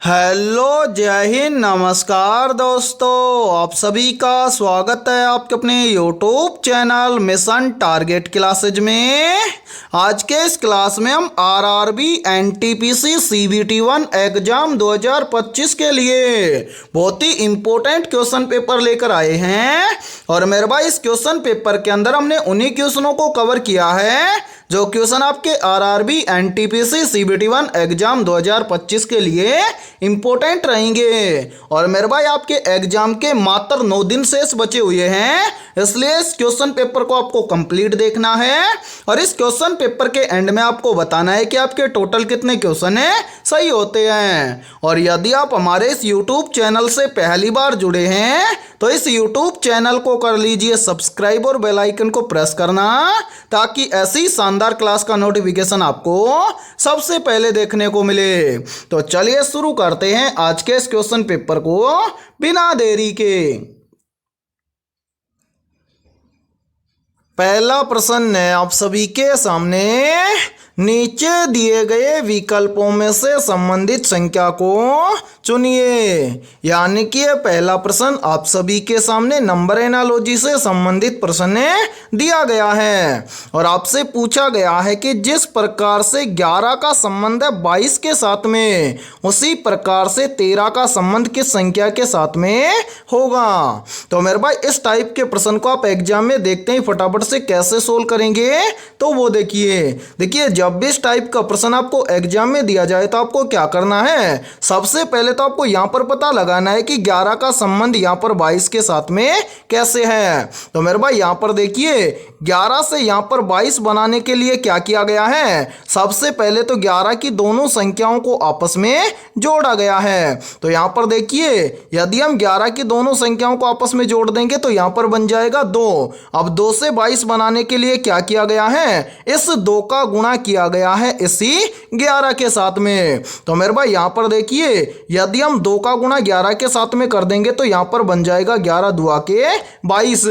Hello, जय हिंद, नमस्कार दोस्तों। आप सभी का स्वागत है आपके अपने YouTube channel mission target classes में। आज के इस क्लास में हम आरआरबी एनटीपीसी सीबीटी 1 एग्जाम 2025 के लिए बहुत ही इंपॉर्टेंट क्वेश्चन पेपर लेकर आए हैं। और मेरे भाई, इस क्वेश्चन पेपर के अंदर हमने उन्हीं क्वेश्चनों को कवर किया है जो क्वेश्चन आपके आरआरबी एनटीपीसी सीबीटी 1 एग्जाम 2025 के लिए इंपॉर्टेंट रहेंगे। और मेरे भाई, आपके एग्जाम के मात्र 9 दिन शेष बचे हुए हैं, इसलिए इस क्वेश्चन पेपर को आपको कंप्लीट देखना है। और इस क्वेश्चन पेपर के एंड में आपको बताना है कि आपके टोटल कितने क्वेश्चन है सही होते हैं। और यदि आप हमारे इस यूट्यूब चैनल से पहली बार जुड़े हैं तो इस यूट्यूब चैनल को कर लीजिए सब्सक्राइब और बेल आइकन को प्रेस करना, ताकि ऐसी शानदार क्लास का नोटिफिकेशन आपको सबसे पहले देखने को मिले। तो चलिए शुरू करते हैं आज के इस क्वेश्चन पेपर को बिना देरी के। पहला प्रश्न है आप सभी के सामने, नीचे दिए गए विकल्पों में से संबंधित संख्या को चुनिए। यानी कि यह पहला प्रश्न आप सभी के सामने नंबर एनालॉजी से संबंधित प्रश्न दिया गया है। और आपसे पूछा गया है कि जिस प्रकार से 11 का संबंध है 22 के साथ में, उसी प्रकार से 13 का संबंध किस संख्या के साथ में होगा। तो मेरे भाई, इस टाइप के प्रश्न को आप एग्जाम में देखते ही फटाफट से कैसे सोल्व करेंगे, तो वो देखिए जब भी इस टाइप का प्रश्न आपको एग्जाम में दिया जाए तो आपको क्या करना है। सबसे पहले तो आपको यहां पर पता लगाना है कि 11 का संबंध यहां पर 22 के साथ में कैसे है। तो मेरे भाई, यहां पर देखिए 11 से यहां पर 22 बनाने के लिए क्या किया गया है। सबसे पहले तो 11 की दोनों संख्याओं को आपस में जोड़ा गया है। तो यहां पर देखिए, यदि हम 11 की दोनों संख्याओं को आपस में जोड़ देंगे तो यहां पर बन जाएगा 2। अब 2 से 22 बनाने के लिए क्या किया गया है, इस 2 का गुणा किया गया है इसी 11 के साथ में। तो मेरे भाई, यहां पर देखिए, यदि हम 2 का गुणा 11 के साथ में कर देंगे तो यहां पर बन जाएगा 11 दुआ के 22।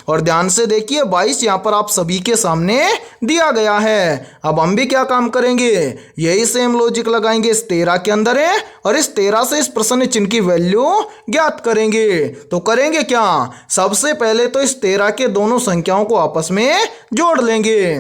और ध्यान से देखिए 22 यहां पर आप सभी के सामने दिया गया है। अब हम भी क्या काम करेंगे, यही सेम लॉजिक लगाएंगे इस 13 के अंदर है, और इस 13 से इस प्रश्न चिन्ह की वैल्यू ज्ञात करेंगे। तो करेंगे क्या, सबसे पहले तो इस 13 के दोनों संख्याओं को आपस में जोड़ लेंगे।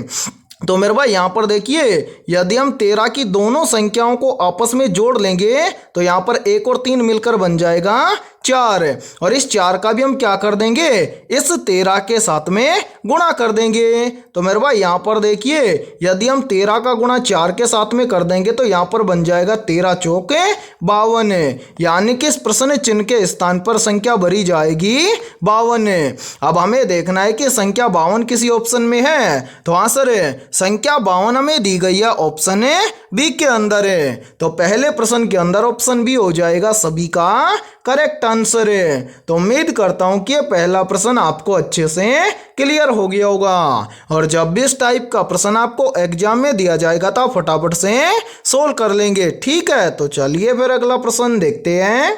तो मेरे भाई, यहां पर देखिए, यदि हम 13 की दोनों संख्याओं को आपस में जोड़ लेंगे तो यहां पर 1 और 3 मिलकर बन जाएगा 4। और इस 4 का भी हम क्या कर देंगे, इस 13 के साथ में गुणा कर देंगे। तो मेरे भाई, यहां पर देखिए, यदि हम 13 का गुणा 4 के साथ में कर देंगे तो यहां पर बन जाएगा 13 चौके 52। यानी कि इस प्रश्न चिन्ह के स्थान पर संख्या भरी जाएगी 52। अब हमें देखना है कि संख्या 52 किसी ऑप्शन में है। तो हाँ सर, संख्या 52 हमें दी गई है ऑप्शन बी के अंदर है। तो पहले प्रश्न के अंदर ऑप्शन बी हो जाएगा सभी का करेक्ट आंसर है। तो उम्मीद करता हूं कि पहला प्रश्न आपको अच्छे से क्लियर हो गया होगा। और जब भी इस टाइप का प्रश्न आपको एग्जाम में दिया जाएगा तो आप फटाफट से सोल्व कर लेंगे। ठीक है, तो चलिए फिर अगला प्रश्न देखते हैं।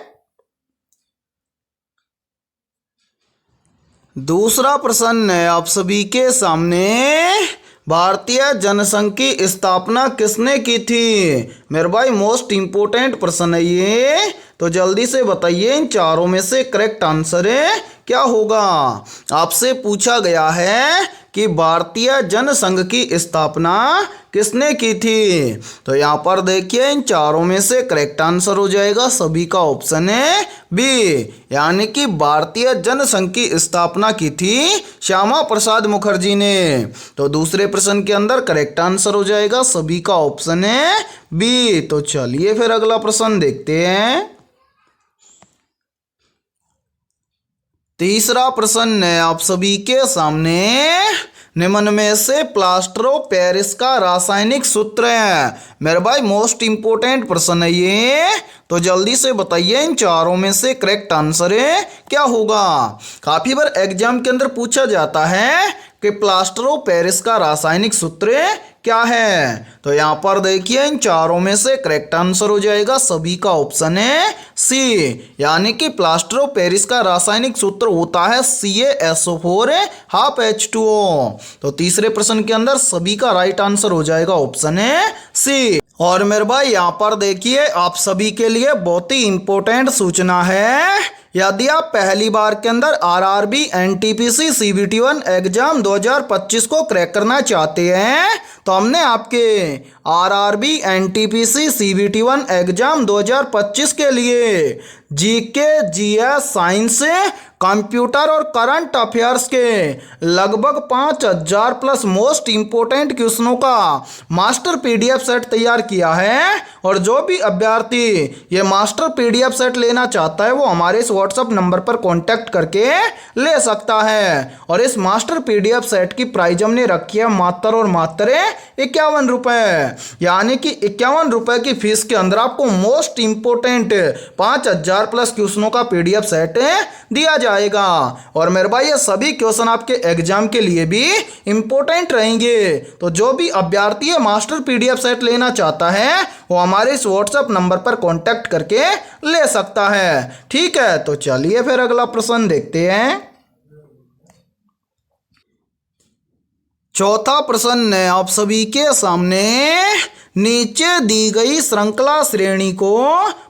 दूसरा प्रश्न है आप सभी के सामने, भारतीय जनसंघ की स्थापना किसने की थी। मेरे भाई, मोस्ट इंपोर्टेंट प्रश्न है ये, तो जल्दी से बताइए इन चारों में से करेक्ट आंसर क्या होगा। आपसे पूछा गया है कि भारतीय जनसंघ की स्थापना किसने की थी। तो यहाँ पर देखिए इन चारों में से करेक्ट आंसर हो जाएगा सभी का ऑप्शन है बी, यानी कि भारतीय जनसंघ की स्थापना की थी श्यामा प्रसाद मुखर्जी ने। तो दूसरे प्रश्न के अंदर करेक्ट आंसर हो जाएगा सभी का ऑप्शन है बी। तो चलिए फिर अगला प्रश्न देखते हैं। तीसरा प्रश्न है आप सभी के सामने, निम्न में से प्लास्टर ऑफ पेरिस का रासायनिक सूत्र है। मेरे भाई, मोस्ट इंपोर्टेंट प्रश्न है ये, तो जल्दी से बताइए इन चारों में से करेक्ट आंसर क्या होगा। काफी बार एग्जाम के अंदर पूछा जाता है कि प्लास्टर ऑफ पेरिस का रासायनिक सूत्र क्या है। तो यहाँ पर देखिए इन चारों में से करेक्ट आंसर हो जाएगा सभी का ऑप्शन है सी, यानी कि प्लास्टर ऑफ पेरिस का रासायनिक सूत्र होता है CaSO4 हाफ H2O। तो तीसरे प्रश्न के अंदर सभी का राइट आंसर हो जाएगा ऑप्शन है सी। और मेरे भाई यहाँ पर देखिए आप सभी के लिए बहुत ही इम्पोर्टेंट सूचना है। यदि आप पहली बार के अंदर आरआरबी एनटीपीसी सीबीटी1 एग्जाम 2025 को क्रैक करना चाहते हैं तो हमने आपके आरआरबी एनटीपीसी सीबीटी1 एग्जाम 2025 के लिए जीके जीएस साइंस कंप्यूटर और करंट अफेयर्स के लगभग 5000 प्लस मोस्ट इंपोर्टेंट क्वेश्चनों का मास्टर पीडीएफ सेट तैयार किया है। और जो भी अभ्यर्थी ये मास्टर पीडीएफ सेट लेना चाहता है वो हमारे इस व्हाट्सएप नंबर पर कांटेक्ट करके ले सकता है। और इस मास्टर पीडीएफ सेट की प्राइस हमने रखी है मात्र और मात्र 51 रुपये, यानी कि 51 रुपये की फीस के अंदर आपको मोस्ट इंपोर्टेंट 5000 प्लस क्वेश्चनों का पीडीएफ सेट दिया जाएगा। और मेरे भाई ये सभी क्वेश्चन आपके एग्जाम के लिए भी इंपॉर्टेंट रहेंगे। तो जो भी अभ्यर्थी है मास्टर पीडीएफ सेट लेना चाहता है वो हमारे इस व्हाट्सएप नंबर पर कांटेक्ट करके ले सकता है। ठीक है, तो चलिए फिर अगला प्रश्न देखते हैं। चौथा प्रश्न है आप सभी के सामने, नीचे दी गई श्रृंखला श्रेणी को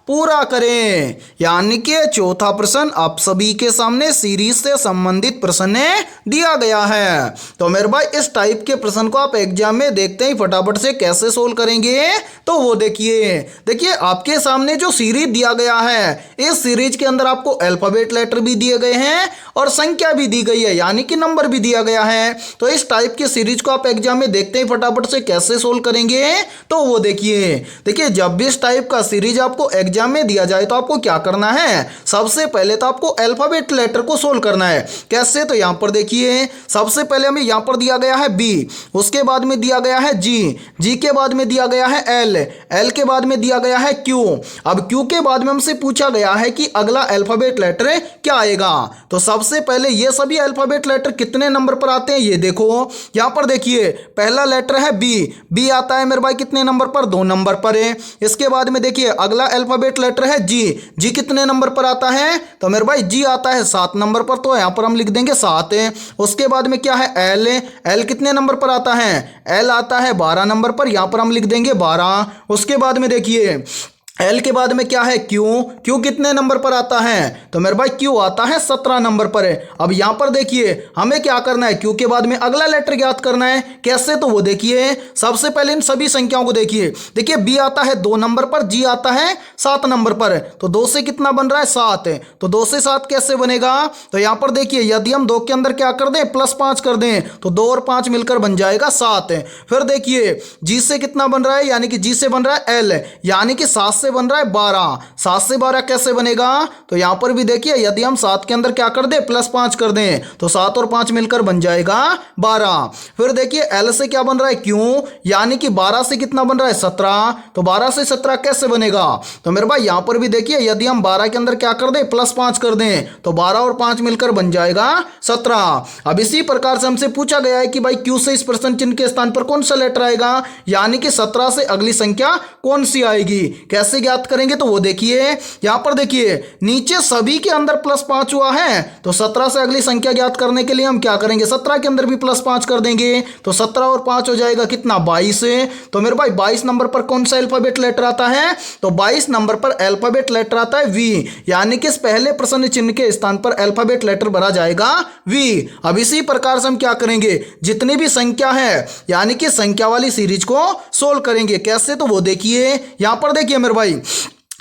पूरा करें। यानी कि चौथा प्रश्न आप सभी के सामने सीरीज से संबंधित प्रश्न दिया गया है। तो मेरे भाई इस टाइप के प्रश्न को आप एग्जाम में देखते ही फटाफट से कैसे सोल्व करेंगे तो वो देखिए आपके सामने जो सीरीज दिया गया है इस सीरीज के अंदर आपको अल्फाबेट लेटर भी दिए गए हैं और संख्या भी दी गई है, यानी कि नंबर भी दिया गया है। तो इस टाइप की सीरीज को आप एग्जाम में देखते ही फटाफट से कैसे सोल्व करेंगे तो वो देखिए जब भी इस टाइप का सीरीज आपको एग्जाम में दिया जाए तो आपको क्या करना है, सबसे पहले तो आपको अल्फाबेट लेटर को सोल्व करना है। कैसे, तो यहां पर देखिए सबसे पहले हमें यहां पर दिया गया है बी, उसके बाद में दिया गया है जी के बाद में दिया गया है एल के बाद में दिया गया है क्यू। अब क्यू के बाद में हमसे पूछा गया है कि अगला अल्फाबेट लेटर क्या आएगा। तो सबसे पहले ये सभी अल्फाबेट लेटर कितने नंबर पर आते हैं ये देखो, यहां पर देखिए पहला लेटर है बी आता है मेरे भाई कितने नंबर पर, 2 नंबर पर है। इसके बाद में देखिए अगला अल्फाबेट लेटर है जी कितने नंबर पर आता है, तो मेरे भाई जी आता है 7 नंबर पर, तो यहां पर हम लिख देंगे 7 है। उसके बाद में क्या है एल कितने नंबर पर आता है, एल आता है 12 नंबर पर, यहां पर हम लिख देंगे 12। उसके बाद में देखिए एल के बाद में क्या है क्यू कितने नंबर पर आता है, तो मेरे भाई क्यू आता है 17 नंबर पर है। अब यहां पर देखिए हमें क्या करना है, क्यू के बाद में अगला लेटर ज्ञात करना है। कैसे, तो वो देखिए सबसे पहले इन सभी संख्याओं को देखिए बी आता है 2 नंबर पर, जी आता है 7 नंबर पर, तो 2 से कितना बन रहा है 7 है। तो 2 से 7 कैसे बनेगा, तो यहां पर देखिए यदि हम 2 के अंदर क्या कर दें +5 कर दें तो 2 और 5 मिलकर बन जाएगा 7 है। फिर देखिए जी से कितना बन रहा है, यानी कि जी से बन रहा है एल, यानी कि 7 से बन रहा है 12। 7 से 12 कैसे बनेगा, तो यहां पर भी देखिए यदि हम 7 के अंदर क्या कर दें +5 कर दें तो 7 और 5 मिलकर बन जाएगा 12। फिर देखिए एल से क्या बन रहा है क्यू, यानी कि 12 से कितना बन रहा है 17, तो 12 से 17 कैसे बनेगा, तो मेरे भाई यहां पर भी देखिए यदि हम 12 के अंदर क्या कर दें +5 कर दें तो 12 और 5 मिलकर बन जाएगा 17। अब इसी प्रकार से हमसे पूछा गया है कि भाई क्यू से इस प्रश्न चिन्ह के स्थान पर कौन सा लेटर आएगा, यानी कि 17 से अगली संख्या कौन सी आएगी। कैसे ज्ञात करेंगे, तो वो देखिए यहां पर देखिए नीचे सभी के अंदर +5 हुआ है, तो 17 से अगली संख्या ज्ञात करने के लिए हम क्या करेंगे 17 के अंदर भी +5 कर देंगे, तो 17 और 5 हो जाएगा कितना 22 है। तो मेरे भाई 22 नंबर पर कौन सा अल्फाबेट लेटर आता है, तो 22 नंबर पर अल्फाबेट लेटर आता है वी, यानी कि इस पहले प्रश्न चिन्ह के स्थान पर अल्फाबेट लेटर भरा जाएगा वी। अब इसी प्रकार से हम क्या करेंगे, जितनी भी संख्या है यानी कि संख्या वाली सीरीज को सोल्व करेंगे। कैसे, तो वो देखिए यहां पर देखिए मेरे भाई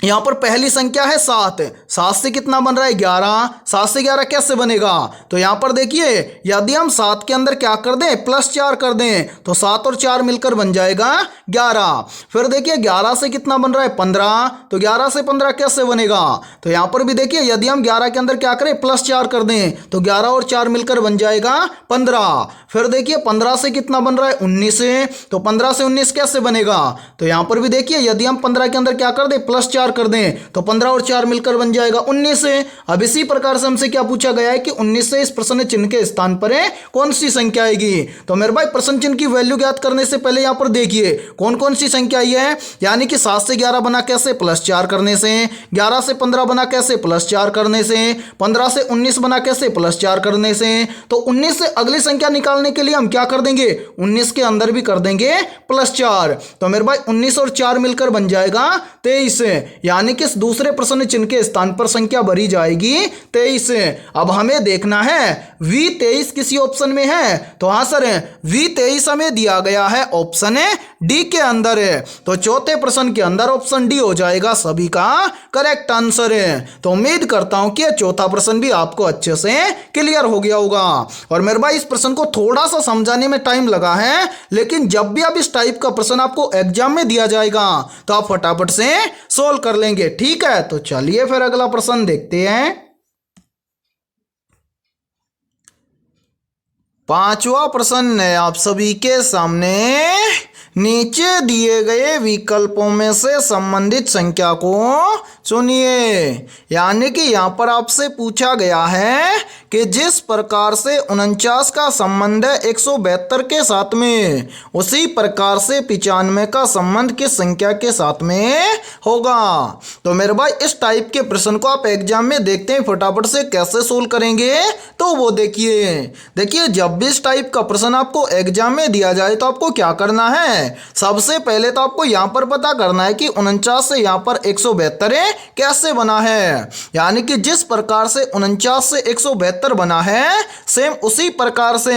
यहां पर पहली संख्या है 7 से कितना बन रहा है 11, 7 से 11 कैसे बनेगा, तो यहां पर देखिए यदि हम 7 के अंदर क्या कर दें +4 कर दें तो 7 और 4 मिलकर बन जाएगा 11। फिर देखिए 11 से कितना बन रहा है 15, तो 11 से 15 कैसे बनेगा, तो यहां पर भी देखिए यदि हम 11 के अंदर क्या करें +4 कर दें तो 11 और 4 मिलकर बन जाएगा 15। फिर देखिए 15 से कितना बन रहा है 19 है, तो 15 से 19 कैसे बनेगा, तो यहां पर भी देखिए यदि हम 15 के अंदर क्या कर दें +4 कर दें तो 15 और 4 मिलकर बन जाएगा 19 है। अब इसी प्रकार से हमसे क्या पूछा गया है कि 19 से इस प्रश्न चिन्ह के स्थान पर है कौन सी संख्या आएगी। तो मेरे भाई प्रश्न चिन्ह की वैल्यू ज्ञात करने से पहले यहाँ पर देखिए कौन कौन सी संख्या आई है, यानी कि 7 से 11 बना कैसे प्लस 4 करने से, 11 से 15 बना कैसे प्लस 4 करने से, 15 से 19 बना कैसे प्लस 4 करने से। तो 19 से अगली संख्या निकालने के लिए हम क्या कर देंगे, 19 के अंदर भी कर देंगे प्लस 4। तो मेरे भाई 19 और 4 मिलकर बन जाएगा 23, यानी कि दूसरे प्रश्न चिन्ह के स्थान पर संख्या भरी जाएगी 23। अब हमें देखना है V23 किसी ऑप्शन में है, तो हाँ सर V23 हमें दिया गया है ऑप्शन डी के अंदर है। तो चौथे प्रश्न के अंदर ऑप्शन डी हो जाएगा सभी का करेक्ट आंसर है। तो उम्मीद करता हूं कि यह चौथा प्रश्न भी आपको अच्छे से क्लियर हो गया होगा। और मेरे भाई इस प्रश्न को थोड़ा सा समझाने में टाइम लगा है, लेकिन जब भी अब इस टाइप का प्रश्न आपको एग्जाम में दिया जाएगा तो आप फटाफट से सोल्व कर लेंगे। ठीक है, तो चलिए फिर अगला प्रश्न देखते हैं। पांचवा प्रश्न है आप सभी के सामने, नीचे दिए गए विकल्पों में से संबंधित संख्या को चुनिए। यानी कि यहाँ पर आपसे पूछा गया है कि जिस प्रकार से 49 का संबंध है 172 के साथ में, उसी प्रकार से 95 का संबंध किस संख्या के साथ में होगा। तो मेरे भाई इस टाइप के प्रश्न को आप एग्जाम में देखते हैं फटाफट से कैसे सोल्व करेंगे, तो वो देखिए जब भी इस टाइप का प्रश्न आपको एग्जाम में दिया जाए तो आपको क्या करना है, सबसे पहले तो आपको यहां पर पता करना है कि 49 से यहां पर 172 कैसे बना है। यानी कि जिस प्रकार से 49 से 172 बना है, सेम उसी प्रकार से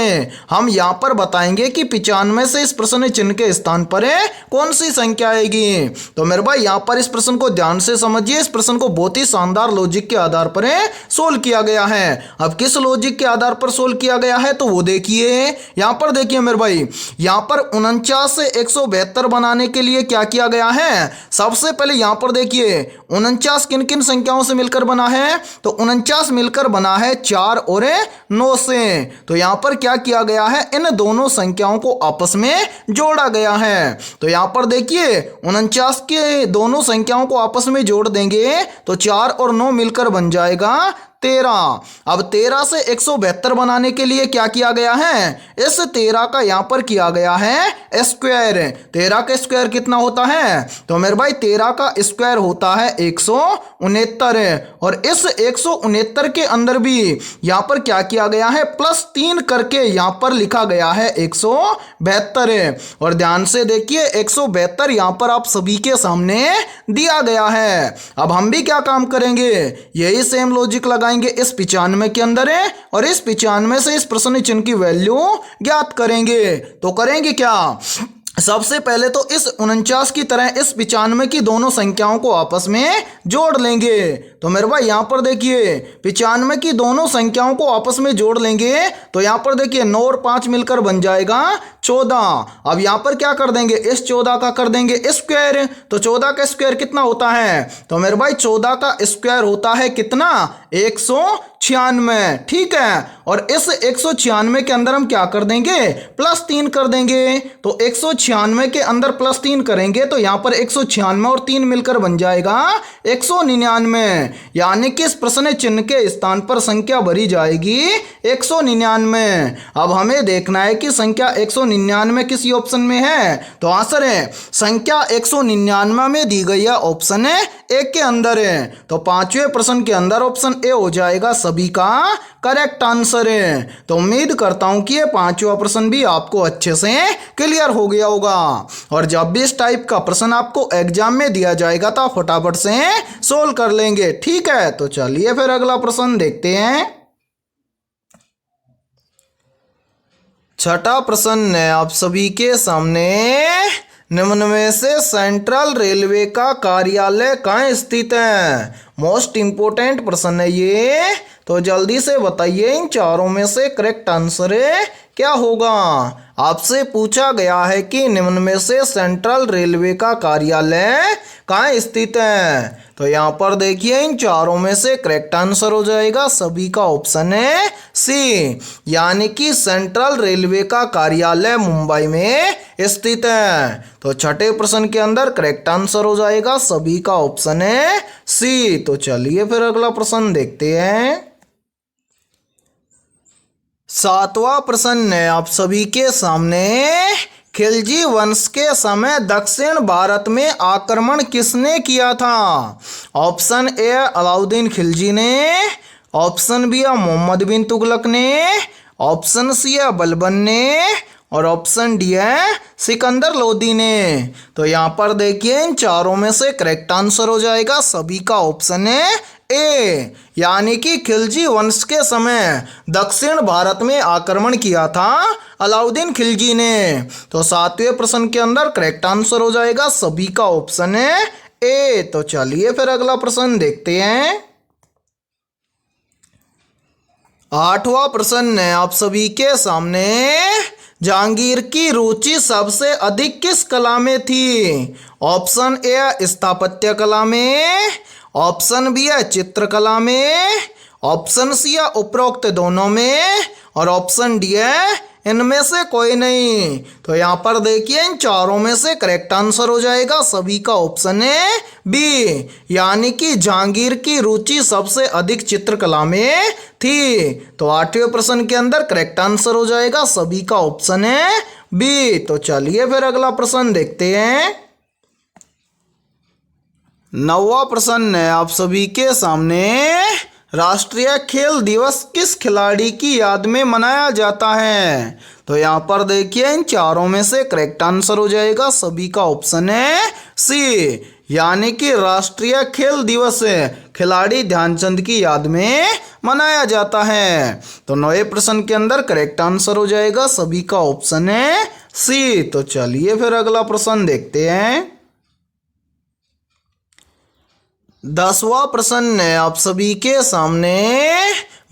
हम यहां पर बताएंगे कि 95 से इस प्रश्न चिन्ह के स्थान पर है कौन सी संख्या आएगी। तो मेरे भाई यहां पर इस प्रश्न को ध्यान से समझिए। इस प्रश्न को बहुत ही शानदार लॉजिक के आधार पर सोल्व किया गया है। अब किस लॉजिक के आधार पर सोल्व किया गया है तो वो देखिए। यहां पर देखिए मेरे भाई, यहां पर 49 से 172 बनाने के लिए क्या किया गया है, सबसे पहले यहां पर देखिए 49 किन किन संख्याओं से मिलकर बना है, तो 49 मिलकर बना है 4 और 9 से। तो यहां पर क्या किया गया है, इन दोनों संख्याओं को आपस में जोड़ा गया है। तो यहां पर देखिए 49 के दोनों संख्याओं को आपस में जोड़ देंगे तो 4 और 9 मिलकर बन जाएगा 13। अब 13 से 172 बनाने के लिए क्या किया गया है, इस 13 का यहां पर किया गया है स्क्वायर। 13 का स्क्वायर कितना होता है, तो मेरे भाई 13 का स्क्वायर होता है 169। और इस 169 के अंदर भी यहां पर क्या किया गया है, +3 करके यहां पर लिखा गया है 172। और ध्यान से देखिए 172 यहां पर आप सभी के सामने दिया गया है। अब हम भी क्या काम करेंगे, यही सेम लॉजिक लगाएंगे इस 95 के अंदर है, और इस 95 से इस प्रश्न चिन्ह की वैल्यू ज्ञात करेंगे। तो करेंगे क्या, सबसे पहले तो इस 49 की तरह इस 95 की दोनों संख्याओं को आपस में जोड़ लेंगे। तो मेरे भाई यहां पर देखिए 95 की दोनों संख्याओं को आपस में जोड़ लेंगे तो यहां पर देखिए 9 और 5 मिलकर बन जाएगा 14। अब यहां पर क्या कर देंगे, इस 14 का कर देंगे स्क्वायर। तो 14 का स्क्वायर कितना होता है, तो मेरे भाई 14 का स्क्वायर होता है कितना, 196। ठीक है, और इस 196 के अंदर हम क्या कर देंगे, +3 कर देंगे। तो 196 के अंदर +3 करेंगे तो यहां पर 196 और 3 मिलकर बन जाएगा 199। यानी कि इस प्रश्न चिन्ह के स्थान पर संख्या भरी जाएगी 199। अब हमें देखना है कि संख्या 199 किसी ऑप्शन में है, तो आंसर है संख्या 199 में दी गई है ऑप्शन ए के अंदर है। तो पांचवें प्रश्न के अंदर ऑप्शन ए हो जाएगा सभी का करेक्ट आंसर है। तो उम्मीद करता हूं कि ये पांचवा प्रश्न भी आपको अच्छे से क्लियर हो गया होगा। और जब भी इस टाइप का प्रश्न आपको एग्जाम में दिया जाएगा तो आप फटाफट से सोल्व कर लेंगे। ठीक है, तो चलिए फिर अगला प्रश्न देखते हैं। छठा प्रश्न है आप सभी के सामने, निम्न में से सेंट्रल रेलवे का कार्यालय कहाँ स्थित है। मोस्ट इंपोर्टेंट प्रश्न है ये, तो जल्दी से बताइए इन चारों में से करेक्ट आंसर क्या होगा? आपसे पूछा गया है कि निम्न में से सेंट्रल रेलवे का कार्यालय कहाँ स्थित है? तो यहाँ पर देखिए इन चारों में से करेक्ट आंसर हो जाएगा सभी का ऑप्शन है सी, यानी कि सेंट्रल रेलवे का कार्यालय मुंबई में स्थित है। तो छठे प्रश्न के अंदर करेक्ट आंसर हो जाएगा सभी का ऑप्शन है सी। तो चलिए फिर अगला प्रश्न देखते हैं। सातवां प्रश्न है आप सभी के सामने। खिलजी वंश के समय दक्षिण भारत में आक्रमण किसने किया था? ऑप्शन ए अलाउद्दीन खिलजी ने, ऑप्शन बी मोहम्मद बिन तुगलक ने, ऑप्शन सी है बलबन ने, और ऑप्शन डी है सिकंदर लोदी ने। तो यहाँ पर देखिए इन चारों में से करेक्ट आंसर हो जाएगा सभी का ऑप्शन है ए, यानी कि खिलजी वंश के समय दक्षिण भारत में आक्रमण किया था अलाउद्दीन खिलजी ने। तो सातवें प्रश्न के अंदर करेक्ट आंसर हो जाएगा सभी का ऑप्शन है ए। तो चलिए फिर अगला प्रश्न देखते हैं। आठवां प्रश्न है आप सभी के सामने। जहांगीर की रुचि सबसे अधिक किस कला में थी? ऑप्शन ए स्थापत्य कला में, ऑप्शन बी है चित्रकला में, ऑप्शन सी है उपरोक्त दोनों में, और ऑप्शन डी है इनमें से कोई नहीं। तो यहाँ पर देखिए इन चारों में से करेक्ट आंसर हो जाएगा सभी का ऑप्शन है बी, यानी कि जहांगीर की रुचि सबसे अधिक चित्रकला में थी। तो आठवें प्रश्न के अंदर करेक्ट आंसर हो जाएगा सभी का ऑप्शन है बी। तो चलिए फिर अगला प्रश्न देखते हैं। नौवां प्रश्न है आप सभी के सामने। राष्ट्रीय खेल दिवस किस खिलाड़ी की याद में मनाया जाता है? तो यहाँ पर देखिए इन चारों में से करेक्ट आंसर हो जाएगा सभी का ऑप्शन है सी, यानी कि राष्ट्रीय खेल दिवस खिलाड़ी ध्यानचंद की याद में मनाया जाता है। तो नौवें प्रश्न के अंदर करेक्ट आंसर हो जाएगा सभी का ऑप्शन है सी। तो चलिए फिर अगला प्रश्न देखते हैं। 10वां प्रश्न है आप सभी के सामने।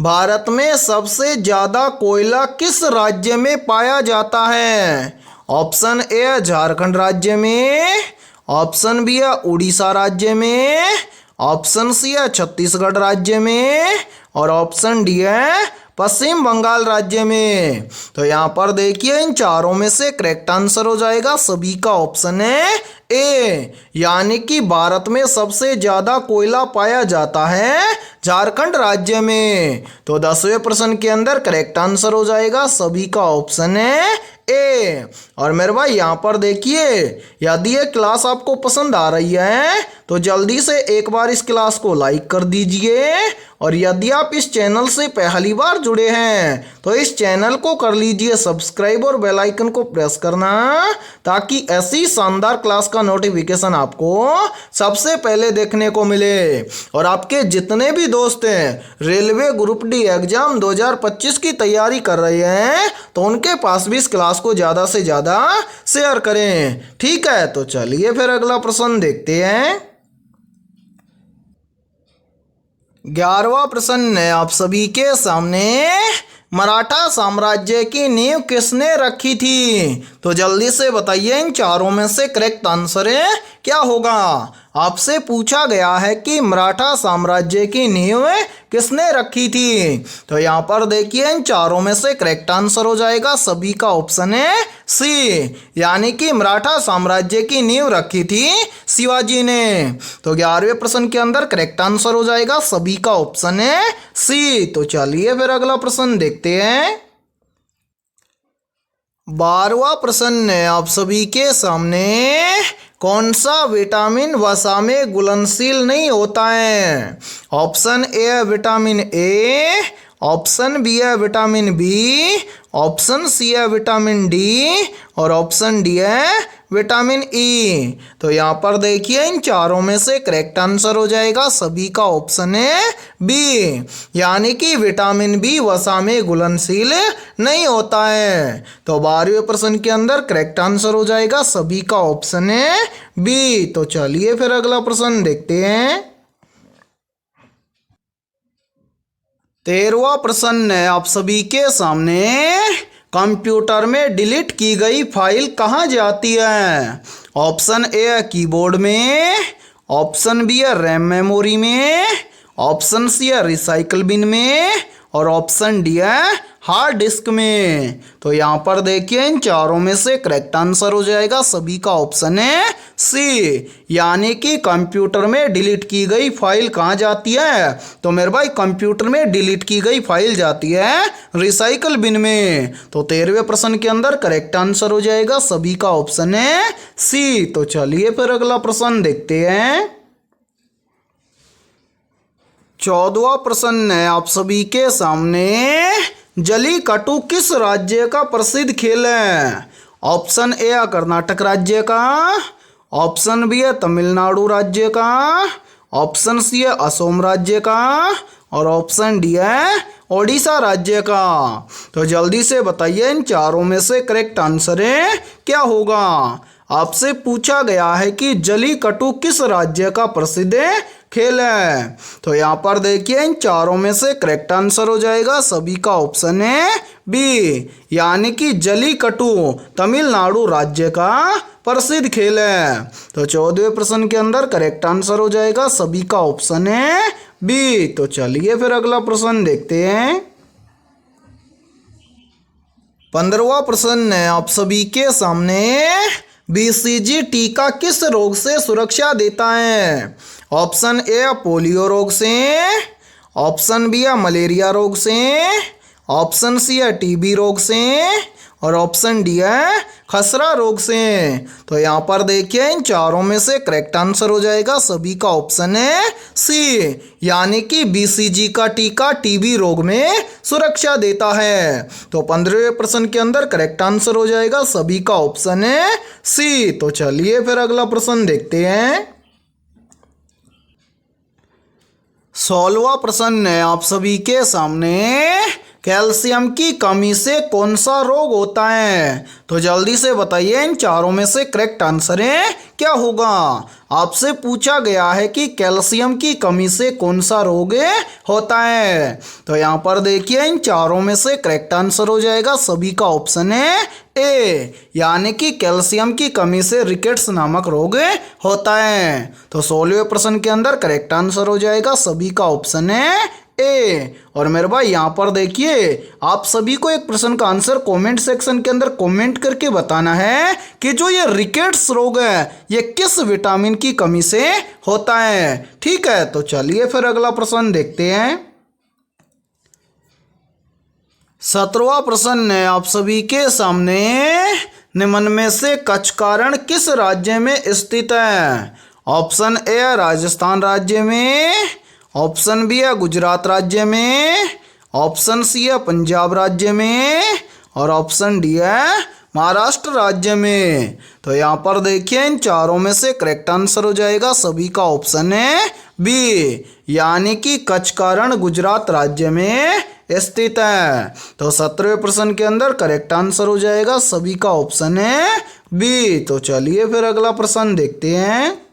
भारत में सबसे ज्यादा कोयला किस राज्य में पाया जाता है? ऑप्शन ए झारखंड राज्य में, ऑप्शन बी है उड़ीसा राज्य में, ऑप्शन सी है छत्तीसगढ़ राज्य में, और ऑप्शन डी है पश्चिम बंगाल राज्य में। तो यहाँ पर देखिए इन चारों में से करेक्ट आंसर हो जाएगा सभी का ऑप्शन है ए, यानी कि भारत में सबसे ज्यादा कोयला पाया जाता है झारखंड राज्य में। तो 10वें प्रश्न के अंदर करेक्ट आंसर हो जाएगा सभी का ऑप्शन है ए। और मेरे भाई यहाँ पर देखिए, यदि ये क्लास आपको पसंद आ रही है तो जल्दी से एक बार इस क्लास को लाइक कर दीजिए, और यदि आप इस चैनल से पहली बार जुड़े हैं तो इस चैनल को कर लीजिए सब्सक्राइब और बेल आइकन को प्रेस करना, ताकि ऐसी शानदार क्लास का नोटिफिकेशन आपको सबसे पहले देखने को मिले। और आपके जितने भी दोस्त हैं रेलवे ग्रुप डी एग्जाम 2025 की तैयारी कर रहे हैं तो उनके पास भी इस क्लास को ज़्यादा से ज़्यादा शेयर करें, ठीक है। तो चलिए फिर अगला प्रश्न देखते हैं। 11वां प्रश्न है आप सभी के सामने। मराठा साम्राज्य की नींव किसने रखी थी? तो जल्दी से बताइए इन चारों में से करेक्ट आंसर क्या होगा। आपसे पूछा गया है कि मराठा साम्राज्य की नींव किसने रखी थी। तो यहाँ पर देखिए इन चारों में से करेक्ट आंसर हो जाएगा सभी का ऑप्शन है सी, यानी कि मराठा साम्राज्य की नींव रखी थी शिवाजी ने। तो 11वें प्रश्न के अंदर करेक्ट आंसर हो जाएगा सभी का ऑप्शन है सी। तो चलिए फिर अगला प्रश्न देखते हैं। 12वां प्रश्न है आप सभी के सामने। कौन सा विटामिन वसा में घुलनशील नहीं होता है? ऑप्शन ए है विटामिन ए, ऑप्शन बी है विटामिन बी, ऑप्शन सी है विटामिन डी, और ऑप्शन डी है विटामिन ई। तो यहाँ पर देखिए इन चारों में से करेक्ट आंसर हो जाएगा सभी का ऑप्शन है बी, यानी कि विटामिन बी वसा में घुलनशील नहीं होता है। तो 12वें प्रश्न के अंदर करेक्ट आंसर हो जाएगा सभी का ऑप्शन है बी। तो चलिए फिर अगला प्रश्न देखते हैं। 13वां प्रश्न है आप सभी के सामने। कंप्यूटर में डिलीट की गई फाइल कहाँ जाती है? ऑप्शन ए है कीबोर्ड में, ऑप्शन बी है रैम मेमोरी में, ऑप्शन सी है रिसाइकल बिन में और ऑप्शन डी है हार्ड डिस्क में। तो यहाँ पर देखिए इन चारों में से करेक्ट आंसर हो जाएगा सभी का ऑप्शन है सी, यानी कि कंप्यूटर में डिलीट की गई फाइल कहाँ जाती है? तो मेरे भाई कंप्यूटर में डिलीट की गई फाइल जाती है रिसाइकल बिन में। तो 13वें प्रश्न के अंदर करेक्ट आंसर हो जाएगा सभी का ऑप्शन है सी। तो चलिए फिर अगला प्रश्न देखते हैं। 14वां प्रश्न है आप सभी के सामने, जलीकट्टू किस राज्य का प्रसिद्ध खेल है? ऑप्शन ए है कर्नाटक राज्य का, ऑप्शन बी है तमिलनाडु राज्य का, ऑप्शन सी है असम राज्य का और ऑप्शन डी है ओडिशा राज्य का। तो जल्दी से बताइए इन चारों में से करेक्ट आंसर है क्या होगा? आपसे पूछा गया है कि जलीकट्टू किस राज्य का प्रसिद्ध खेल है। तो यहाँ पर देखिए इन चारों में से करेक्ट आंसर हो जाएगा सभी का ऑप्शन है बी, यानी कि जलीकट्टू तमिलनाडु राज्य का प्रसिद्ध खेल है। तो 14वें प्रश्न के अंदर करेक्ट आंसर हो जाएगा सभी का ऑप्शन है बी। तो चलिए फिर अगला प्रश्न देखते हैं। 15वां प्रश्न है आप सभी के सामने, बीसीजी टीका किस रोग से सुरक्षा देता है? ऑप्शन ए पोलियो रोग से, ऑप्शन बी है मलेरिया रोग से, ऑप्शन सी है टीबी रोग से और ऑप्शन डी है खसरा रोग से। तो यहाँ पर देखिए इन चारों में से करेक्ट आंसर हो जाएगा सभी का ऑप्शन है सी, यानी कि बीसीजी का टीका टीबी रोग में सुरक्षा देता है। तो 15वें प्रश्न के अंदर करेक्ट आंसर हो जाएगा सभी का ऑप्शन है सी। तो चलिए फिर अगला प्रश्न देखते हैं। 16वां प्रश्न है आप सभी के सामने, कैल्शियम की कमी से कौन सा रोग होता है? तो जल्दी से बताइए इन चारों में से करेक्ट आंसर है क्या होगा? आपसे पूछा गया है कि कैल्शियम की कमी से कौन सा रोग होता है। तो यहाँ पर देखिए इन चारों में से करेक्ट आंसर हो जाएगा सभी का ऑप्शन है ए, यानी कि कैल्शियम की कमी से रिकेट्स नामक रोग होता है। तो 16वें प्रश्न के अंदर करेक्ट आंसर हो जाएगा सभी का ऑप्शन है ए। और मेरे भाई यहाँ पर देखिए आप सभी को एक प्रश्न का आंसर कमेंट सेक्शन के अंदर कमेंट करके बताना है कि जो ये रिकेट्स रोग है ये किस विटामिन की कमी से होता है। ठीक है, तो चलिए फिर अगला प्रश्न देखते हैं। 17वां प्रश्न है आप सभी के सामने, निम्न में से कच्छ कारण किस राज्य में स्थित है? ऑप्शन ए राजस्थान राज्य में, ऑप्शन बी है गुजरात राज्य में, ऑप्शन सी है पंजाब राज्य में और ऑप्शन डी है महाराष्ट्र राज्य में। तो यहाँ पर देखिए इन चारों में से करेक्ट आंसर हो जाएगा सभी का ऑप्शन है बी, यानी कि कच्छ कारण गुजरात राज्य में स्थित है। तो 17वें प्रश्न के अंदर करेक्ट आंसर हो जाएगा सभी का ऑप्शन है बी। तो चलिए फिर अगला प्रश्न देखते हैं।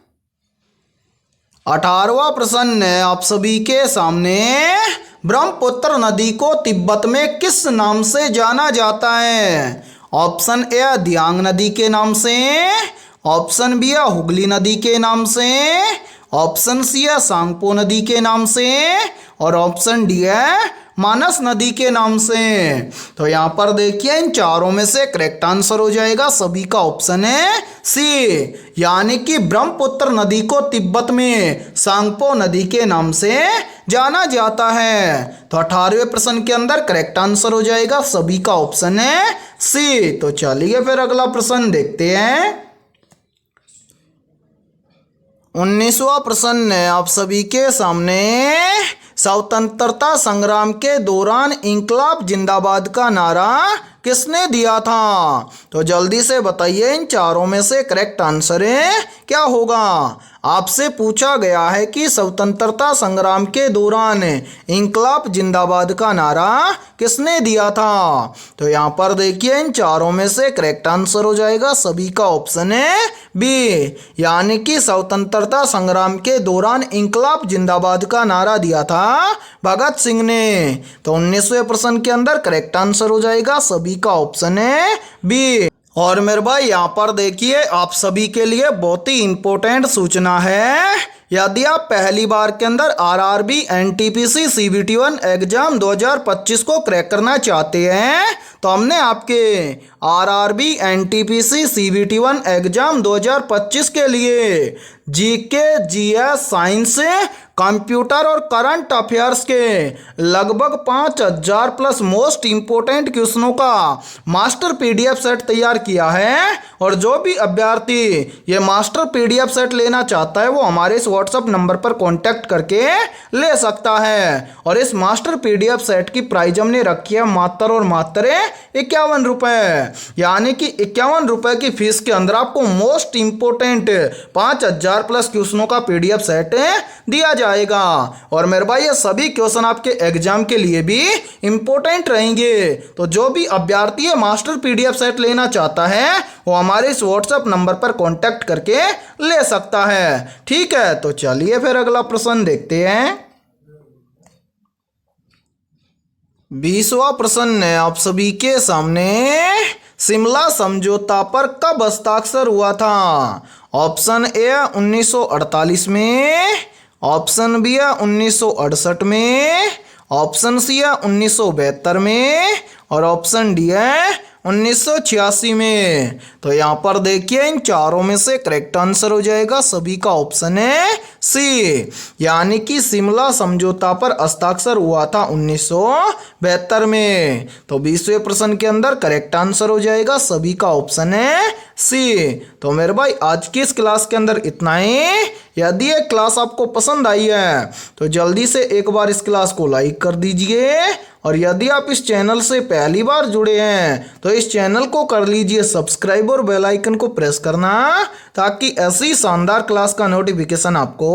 18वां प्रश्न है आप सभी के सामने, ब्रह्मपुत्र नदी को तिब्बत में किस नाम से जाना जाता है? ऑप्शन ए दियांग नदी के नाम से, ऑप्शन बी हुगली नदी के नाम से, ऑप्शन सी सांगपो नदी के नाम से और ऑप्शन डी है मानस नदी के नाम से। तो यहाँ पर देखिए इन चारों में से करेक्ट आंसर हो जाएगा सभी का ऑप्शन है सी, यानी कि ब्रह्मपुत्र नदी को तिब्बत में सांगपो नदी के नाम से जाना जाता है। तो 18वें प्रश्न के अंदर करेक्ट आंसर हो जाएगा सभी का ऑप्शन है सी। तो चलिए फिर अगला प्रश्न देखते हैं। 19वां प्रश्न है आप सभी के सामने, स्वतंत्रता संग्राम के दौरान इंकलाब जिंदाबाद का नारा किसने दिया था? तो जल्दी से बताइए इन चारों में से करेक्ट आंसर है क्या होगा? आपसे पूछा गया है कि स्वतंत्रता संग्राम के दौरान इंकलाब जिंदाबाद का नारा किसने दिया था? तो यहाँ पर देखिए इन चारों में से करेक्ट आंसर हो जाएगा सभी का ऑप्शन है बी, यानी कि स्वतंत्रता संग्राम के दौरान इंकलाब जिंदाबाद का नारा दिया था भगत सिंह ने। तो 19वें प्रश्न के अंदर करेक्ट आंसर हो जाएगा सभी सभी का ऑप्शन है बी। और मेरे भाई यहाँ पर देखिए आप सभी के लिए बहुत ही इंपॉर्टेंट सूचना है। यदि आप पहली बार के अंदर आरआरबी एनटीपीसी सीबीटी1 एग्जाम 2025 को क्रैक करना चाहते हैं तो हमने आपके आरआरबी एनटीपीसी सीबीटी1 एग्जाम 2025 के लिए जीके जीएस साइंस कंप्यूटर और करंट अफेयर्स के लगभग 5000 प्लस मोस्ट इंपोर्टेंट क्वेश्चनों का मास्टर पीडीएफ सेट तैयार किया है। और जो भी अभ्यर्थी ये मास्टर पीडीएफ सेट लेना चाहता है वो हमारे इस व्हाट्सएप नंबर पर कांटेक्ट करके ले सकता है। और इस मास्टर पीडीएफ सेट की प्राइस हमने रखी है मात्र और मात्र 51 रुपये, यानी कि 51 रुपये की फीस के अंदर आपको मोस्ट इंपोर्टेंट 5000 प्लस क्वेश्चनों का पीडीएफ सेट दिया जाएगा। और मेरे भाई ये सभी क्वेश्चन आपके एग्जाम के लिए भी इंपॉर्टेंट रहेंगे। तो जो भी अभ्यर्थी ये मास्टर पीडीएफ सेट लेना चाहता है वो हमारे इस व्हाट्सएप नंबर पर कांटेक्ट करके ले सकता है। ठीक है, तो चलिए फिर अगला प्रश्न देखते हैं। 20वां प्रश्न है आप सभी के सामने। शिमला समझौता पर कब हस्ताक्षर हुआ था? ऑप्शन ए 1948 में, ऑप्शन बी है 1968 में, ऑप्शन सी है 1972 में और ऑप्शन डी है 1986 में। तो यहाँ पर देखिए इन चारों में से करेक्ट आंसर हो जाएगा सभी का ऑप्शन है सी, यानी कि शिमला समझौता पर हस्ताक्षर हुआ था 1972 में। तो 20वें प्रश्न के अंदर करेक्ट आंसर हो जाएगा सभी का ऑप्शन है सी। तो मेरे भाई आज की इस क्लास के अंदर इतना ही। यदि ये क्लास आपको पसंद आई है तो जल्दी से एक बार इस क्लास को लाइक कर दीजिए। और यदि आप इस चैनल से पहली बार जुड़े हैं तो इस चैनल को कर लीजिए सब्सक्राइब और बेल आइकन को प्रेस करना, ताकि ऐसी शानदार क्लास का नोटिफिकेशन आपको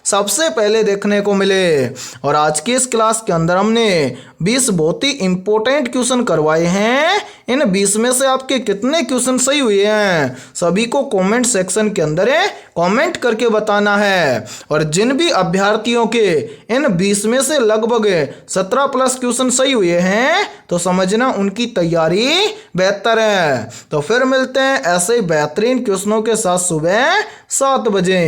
सबसे पहले देखने को मिले। और आज की इस क्लास के अंदर हमने 20 बहुत ही इंपॉर्टेंट क्वेश्चन करवाए हैं। इन 20 में से आपके कितने क्वेश्चन सही हुए हैं सभी को कमेंट सेक्शन के अंदर कमेंट करके बताना है। और जिन भी अभ्यर्थियों के इन 20 में से लगभग 17 प्लस क्वेश्चन सही हुए हैं तो समझना उनकी तैयारी बेहतर है। तो फिर मिलते हैं ऐसे ही बेहतरीन क्वेश्चनों के साथ सुबह 7 बजे।